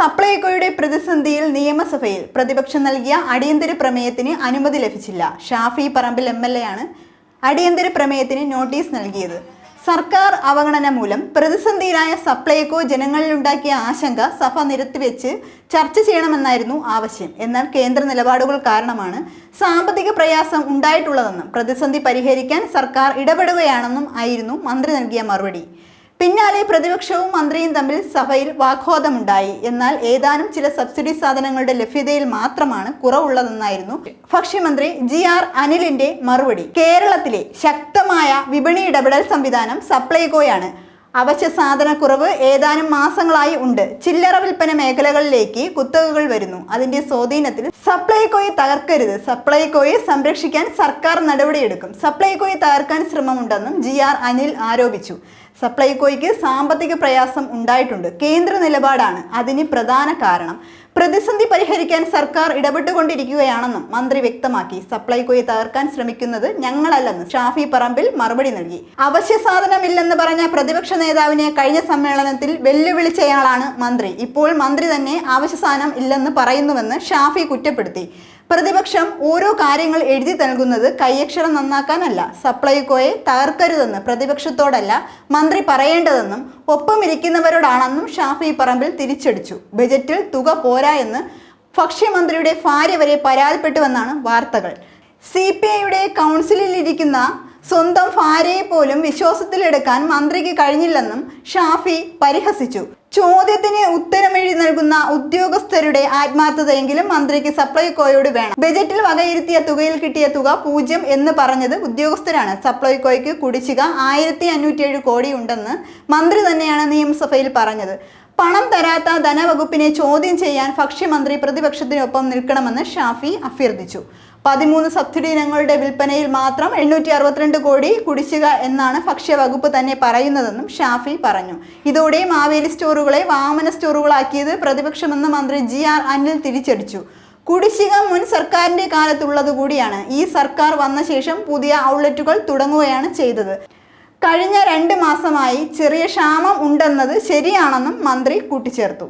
സപ്ലൈകോയുടെ പ്രതിസന്ധിയിൽ നിയമസഭയിൽ പ്രതിപക്ഷം നൽകിയ അടിയന്തര പ്രമേയത്തിന് അനുമതി ലഭിച്ചില്ല. ഷാഫി പറമ്പിൽ MLA ആണ് അടിയന്തര പ്രമേയത്തിന് നോട്ടീസ് നൽകിയത്. സർക്കാർ അവഗണന മൂലം പ്രതിസന്ധിയിലായ സപ്ലൈകോ ജനങ്ങളിലുണ്ടാക്കിയ ആശങ്ക സഭ നിരത്തിവെച്ച് ചർച്ച ചെയ്യണമെന്നായിരുന്നു ആവശ്യം. എന്നാൽ കേന്ദ്ര നിലപാടുകൾ കാരണമാണ് സാമ്പത്തിക പ്രയാസം ഉണ്ടായിട്ടുള്ളതെന്നും പ്രതിസന്ധി പരിഹരിക്കാൻ സർക്കാർ ഇടപെടുകയാണെന്നും ആയിരുന്നു മന്ത്രി നൽകിയ മറുപടി. പിന്നാലെ പ്രതിപക്ഷവും മന്ത്രിയും തമ്മിൽ സഭയിൽ വാഗ്വാദമുണ്ടായി. എന്നാൽ ഏതാനും ചില സബ്സിഡി സാധനങ്ങളുടെ ലഭ്യതയിൽ മാത്രമാണ് കുറവുള്ളതെന്നായിരുന്നു ഭക്ഷ്യമന്ത്രി GR അനിലിന്റെ മറുപടി. കേരളത്തിലെ ശക്തമായ വിപണി ഇടപെടൽ സംവിധാനം സപ്ലൈകോയാണ്. അവശ്യ സാധനക്കുറവ് ഏതാനും മാസങ്ങളായി ഉണ്ട്. ചില്ലറ വിൽപ്പന മേഖലകളിലേക്ക് കുത്തകകൾ വരുന്നു. അതിന്റെ സ്വാധീനത്തിൽ സപ്ലൈകോയെ തകർക്കരുത്. സപ്ലൈകോയെ സംരക്ഷിക്കാൻ സർക്കാർ നടപടിയെടുക്കും. സപ്ലൈകോയെ തകർക്കാൻ ശ്രമമുണ്ടെന്നും GR അനിൽ ആരോപിച്ചു. സപ്ലൈകോയ്ക്ക് സാമ്പത്തിക പ്രയാസം ഉണ്ടായിട്ടുണ്ട്. കേന്ദ്ര നിലപാടാണ് അതിന് പ്രധാന കാരണം. പ്രതിസന്ധി പരിഹരിക്കാൻ സർക്കാർ ഇടപെട്ടുകൊണ്ടിരിക്കുകയാണെന്നും മന്ത്രി വ്യക്തമാക്കി. സപ്ലൈകോയെ തകർക്കാൻ ശ്രമിക്കുന്നത് ഞങ്ങളല്ലെന്ന് ഷാഫി പറമ്പിൽ മറുപടി നൽകി. അവശ്യ സാധനമില്ലെന്ന് പറഞ്ഞ പ്രതിപക്ഷ നേതാവിനെ കഴിഞ്ഞ സമ്മേളനത്തിൽ വെല്ലുവിളിച്ചയാളാണ് മന്ത്രി. ഇപ്പോൾ മന്ത്രി തന്നെ അവശ്യ സാധനം ഇല്ലെന്ന് പറയുന്നുവെന്ന് ഷാഫി കുറ്റപ്പെടുത്തി. പ്രതിപക്ഷം ഓരോ കാര്യങ്ങൾ എഴുതി നൽകുന്നത് കൈയക്ഷരം നന്നാക്കാനല്ല, സപ്ലൈകോയെ തകർക്കരുതെന്ന് പ്രതിപക്ഷത്തോടല്ല മന്ത്രി പറയേണ്ടതെന്നും ഒപ്പമിരിക്കുന്നവരോടാണെന്നും ഷാഫി പറമ്പിൽ തിരിച്ചടിച്ചു. ബജറ്റിൽ തുക പോരാ എന്ന് ഭക്ഷ്യമന്ത്രിയുടെ ഭാര്യ വരെ പരാതിപ്പെട്ടുവെന്നാണ് വാർത്തകൾ. CPIയുടെ കൗൺസിലിലിരിക്കുന്ന സ്വന്തം ഭാര്യയെ പോലും വിശ്വാസത്തിലെടുക്കാൻ മന്ത്രിക്ക് കഴിഞ്ഞില്ലെന്നും ഷാഫി പരിഹസിച്ചു. ചോദ്യത്തിന് ഉത്തരമെഴുതി നൽകുന്ന ഉദ്യോഗസ്ഥരുടെ ആത്മാർത്ഥതയെങ്കിലും മന്ത്രിക്ക് സപ്ലൈകോയോട് വേണം. ബജറ്റിൽ വകയിരുത്തിയ തുകയിൽ കിട്ടിയ തുക 0 എന്ന് പറഞ്ഞത് ഉദ്യോഗസ്ഥരാണ്. സപ്ലൈകോയ്ക്ക് കുടിശ്ശിക 1507 കോടി ഉണ്ടെന്ന് മന്ത്രി തന്നെയാണ് നിയമസഭയിൽ പറഞ്ഞത്. പണം തരാത്ത ധനവകുപ്പിനെ ചോദ്യം ചെയ്യാൻ ഭക്ഷ്യമന്ത്രി പ്രതിപക്ഷത്തിനൊപ്പം നിൽക്കണമെന്ന് ഷാഫി അഭ്യർത്ഥിച്ചു. 13 സബ്സിഡി ഇനങ്ങളുടെ വിൽപ്പനയിൽ മാത്രം 862 കോടി കുടിശ്ശിക എന്നാണ് ഭക്ഷ്യവകുപ്പ് തന്നെ പറയുന്നതെന്നും ഷാഫി പറഞ്ഞു. ഇതോടെ മാവേലി സ്റ്റോറുകളെ വാമന സ്റ്റോറുകളാക്കിയത് പ്രതിപക്ഷമെന്ന് മന്ത്രി GR അനിൽ തിരിച്ചടിച്ചു. കുടിശ്ശിക മുൻ സർക്കാരിന്റെ കാലത്തുള്ളതുകൂടിയാണ്. ഈ സർക്കാർ വന്ന ശേഷം പുതിയ ഔട്ട്ലെറ്റുകൾ തുടങ്ങുകയാണ് ചെയ്തത്. കഴിഞ്ഞ 2 മാസമായി ചെറിയ ക്ഷാമം ഉണ്ടെന്നത് ശരിയാണെന്നും മന്ത്രി കൂട്ടിച്ചേർത്തു.